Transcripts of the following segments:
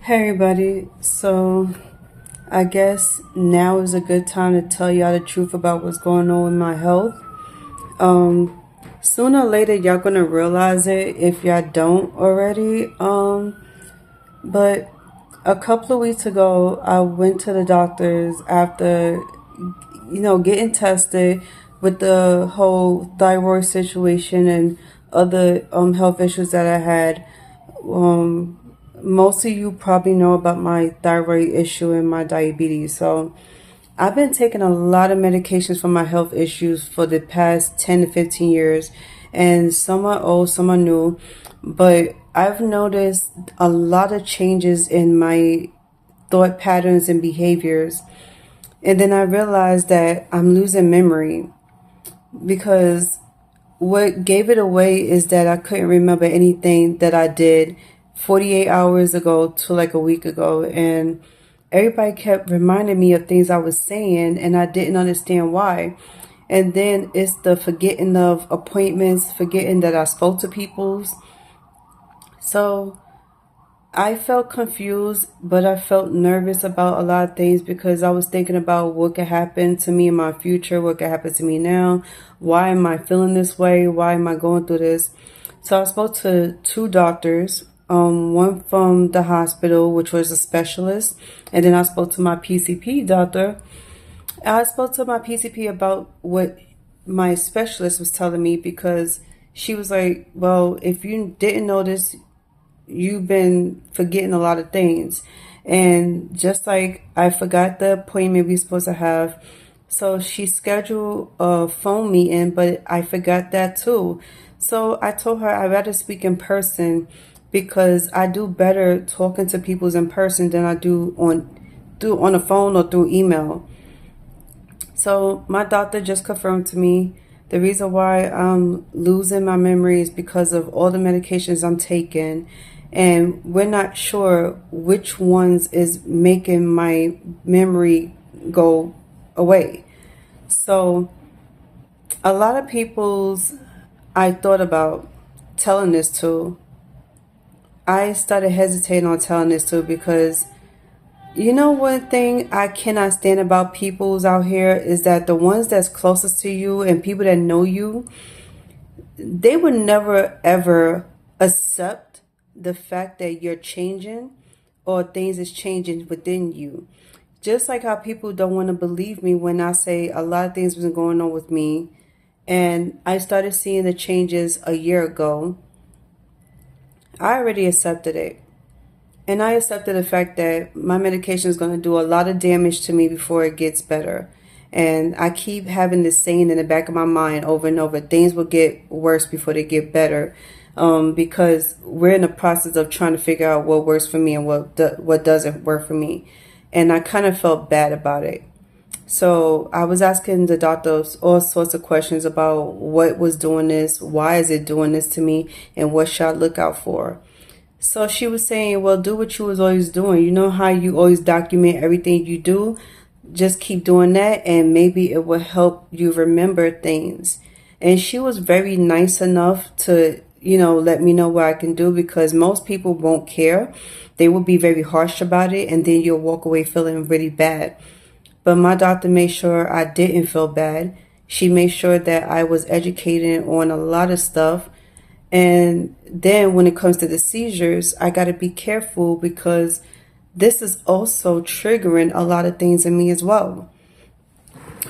Hey everybody, so I guess now is a good time to tell y'all the truth about what's going on with my health. Um, Sooner or later y'all gonna realize it if y'all don't already. But a couple of weeks ago I went to the doctors after getting tested with the whole thyroid situation and other health issues that I had. Um, Most of you probably know about my thyroid issue and my diabetes. So I've been taking a lot of medications for my health issues for the past 10 to 15 years, and some are old, some are new. But I've noticed a lot of changes in my thought patterns and behaviors. And then I realized that I'm losing memory because what gave it away is that I couldn't remember anything that I did 48 hours ago to like a week ago. And everybody kept reminding me of things I was saying, and I didn't understand why. And then it's the forgetting of appointments, forgetting that I spoke to people's. So I felt confused, but I felt nervous about a lot of things because I was thinking about what could happen to me in my future, what could happen to me now. Why am I feeling this way? Why am I going through this? So I spoke to two doctors, one from the hospital, which was a specialist, and then I spoke to my PCP doctor. I spoke to my PCP about what my specialist was telling me because she was like, well, if you didn't notice, you've been forgetting a lot of things. And just like I forgot the appointment we were supposed to have, so she scheduled a phone meeting, but I forgot that too. So I told her I'd rather speak in person because I do better talking to people in person than I do on the phone or through email. So my doctor just confirmed to me the reason why I'm losing my memory is because of all the medications I'm taking, and we're not sure which ones is making my memory go away. So a lot of people's I thought about telling this to, I started hesitating on telling this to because one thing I cannot stand about people's out here is that the ones that's closest to you and people that know you, they would never ever accept the fact that you're changing or things is changing within you. Just like how people don't want to believe me when I say a lot of things was going on with me, and I started seeing the changes a year ago. I already accepted it. And I accepted the fact that my medication is going to do a lot of damage to me before it gets better. And I keep having this saying in the back of my mind over and over, things will get worse before they get better. Because we're in the process of trying to figure out what works for me and what doesn't work for me. And I kind of felt bad about it. So I was asking the doctors all sorts of questions about what was doing this, why is it doing this to me, and what should I look out for. So she was saying, well, do what you was always doing. You know how you always document everything you do? Just keep doing that, and maybe it will help you remember things. And she was very nice enough to, let me know what I can do, because most people won't care. They will be very harsh about it, and then you'll walk away feeling really bad. But my doctor made sure I didn't feel bad. She made sure that I was educated on a lot of stuff. And then when it comes to the seizures, I got to be careful because this is also triggering a lot of things in me as well.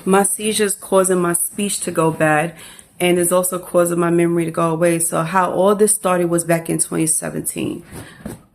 My seizures causing my speech to go bad, and is also causing my memory to go away. So how all this started was back in 2017.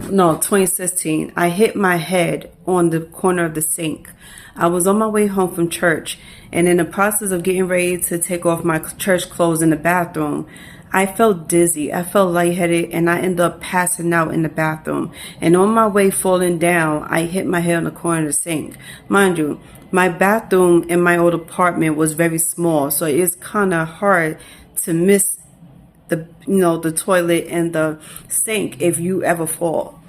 No, 2016. I hit my head on the corner of the sink. I was on my way home from church, and in the process of getting ready to take off my church clothes in the bathroom, I felt dizzy, I felt lightheaded, and I ended up passing out in the bathroom. And on my way falling down, I hit my head on the corner of the sink. Mind you, my bathroom in my old apartment was very small, so it's kind of hard to miss the toilet and the sink if you ever fall.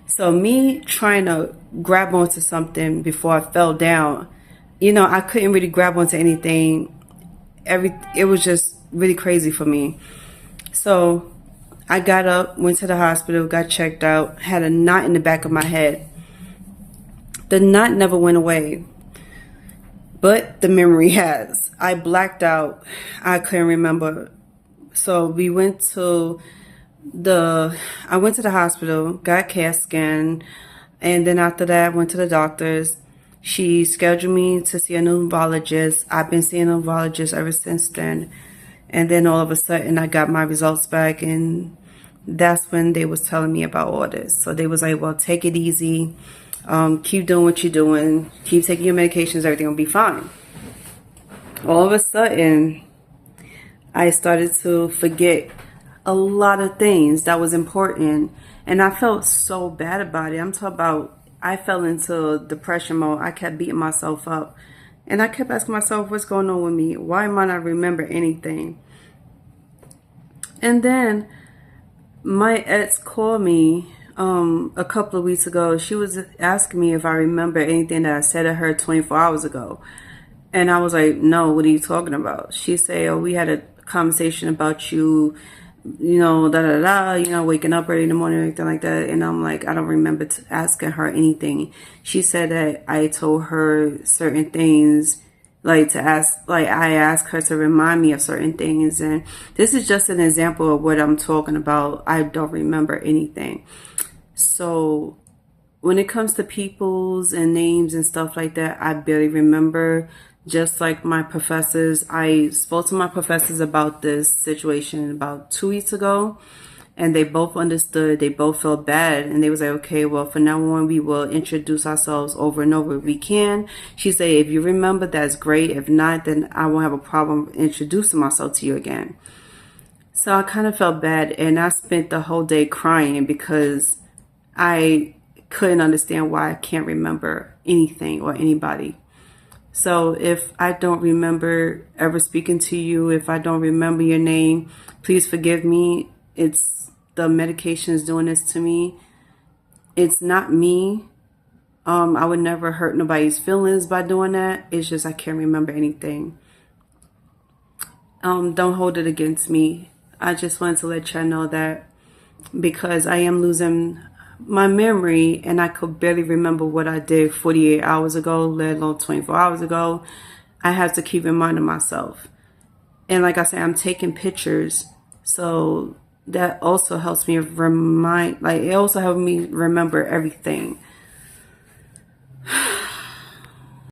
So me trying to grab onto something before I fell down, I couldn't really grab onto anything. It was just really crazy for me. So I got up, went to the hospital, got checked out, had a knot in the back of my head. The knot never went away, but the memory has. I blacked out. I couldn't remember. So I went to the hospital, got CAT scan, and then after that, went to the doctors. She scheduled me to see a neurologist. I've been seeing a neurologist ever since then. And then all of a sudden, I got my results back, and that's when they was telling me about all this. So they was like, well, take it easy. Keep doing what you're doing. Keep taking your medications. Everything will be fine. All of a sudden, I started to forget a lot of things that was important. And I felt so bad about it. I'm talking about, I fell into depression mode. I kept beating myself up. And I kept asking myself, what's going on with me? Why am I not remember anything? And then my ex called me a couple of weeks ago. She was asking me if I remember anything that I said to her 24 hours ago. And I was like, no, what are you talking about? She said, oh, we had a conversation about you, waking up early in the morning or anything like that. And I'm like, I don't remember asking her anything. She said that I told her certain things, I asked her to remind me of certain things. And this is just an example of what I'm talking about. I don't remember anything. So when it comes to peoples and names and stuff like that, I barely remember. Just like my professors, I spoke to my professors about this situation about 2 weeks ago, and they both understood. They both felt bad, and they was like, okay, well, from now on, we will introduce ourselves over and over if we can. She said, if you remember, that's great. If not, then I won't have a problem introducing myself to you again. So I kind of felt bad, and I spent the whole day crying because I couldn't understand why I can't remember anything or anybody. So if I don't remember ever speaking to you, if I don't remember your name, please forgive me. It's the medications doing this to me. It's not me. I would never hurt nobody's feelings by doing that. It's just I can't remember anything. Don't hold it against me. I just wanted to let y'all know that because I am losing my memory, and I could barely remember what I did 48 hours ago, let alone 24 hours ago. I have to keep reminding myself. And like I said, I'm taking pictures. So that also helps me it also helps me remember everything.